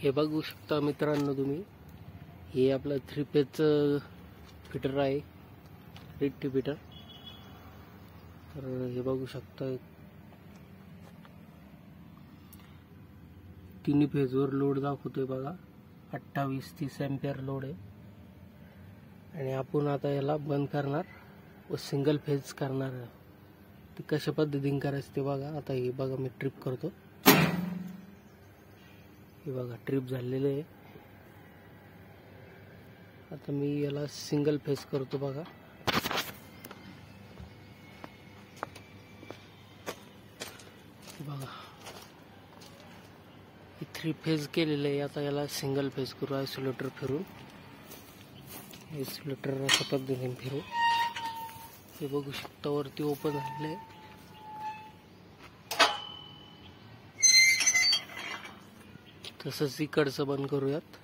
हे बघू शकता मित्रांनो तुम्ही, हे आपलं 3 फेजचं फिटर आहे, रिट्टी फिटर। तर हे बघू शकता तिन्ही फेजवर लोड दाखवतोय बघा, 28-30 एंपियर लोड आहे। आणि आपण आता याला बंद करणार व सिंगल फेज करणार आहे। ते कशा पद्धतीने करायचं ते बघा। आता हे बघा मी ट्रिप करतो, हे बघा ट्रिप झालेले आहे। आता मी याला सिंगल फेज करतो बघा। बघा 3 फेज केलेले आहे। आता याला सिंगल फेज करू, आयसोलेटर फिरून, आयसोलेटर अशा पद्धतीने फिरू। हे बघू शकता वरती ओपन झाले। तसंच इकडचं बंद करूयात।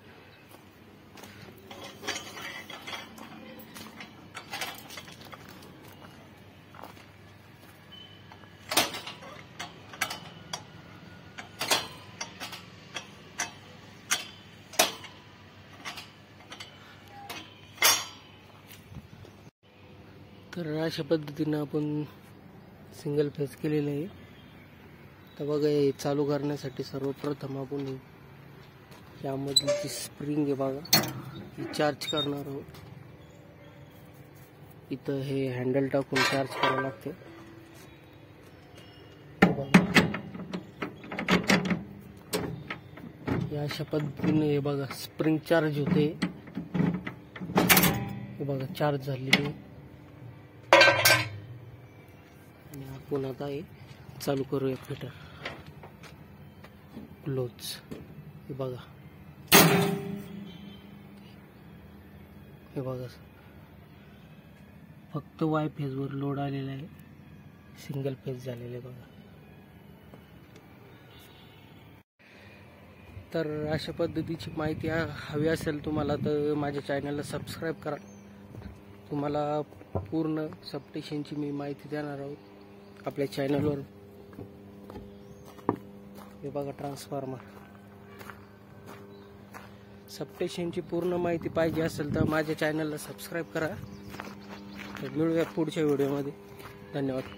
तर अशा पद्धतीने आपण सिंगल फेज केलेलं आहे। तर बघा हे चालू करण्यासाठी सर्वप्रथम आपण यामधली जी स्प्रिंग आहे बघा, ही चार्ज करणार आहोत। इथं हे हँडल टाकून चार्ज करावं लागते। या अशा पद्धतीने हे बघा स्प्रिंग चार्ज होते। हे बघा चार्ज झालेली आहे। आणि आपण आता हे चालू करूया फिटर क्लोज। हे बघा, हे बघा फक्त वाय फेजवर लोड आलेला आहे, सिंगल फेज झालेले आहे बघा। तर अशा पद्धतीची माहिती हवी असेल तुम्हाला तर माझ्या चॅनलला सबस्क्राईब करा। तुम्हाला पूर्ण सबस्टेशनची मी माहिती देणार आहोत आपल्या चॅनलवर। हे बघा ट्रान्सफॉर्मर, सबस्टेशनची पूर्ण माहिती पाहिजे असेल तर माझ्या चॅनलला सबस्क्राईब करा। तर मिळूया पुढच्या व्हिडिओमध्ये। धन्यवाद।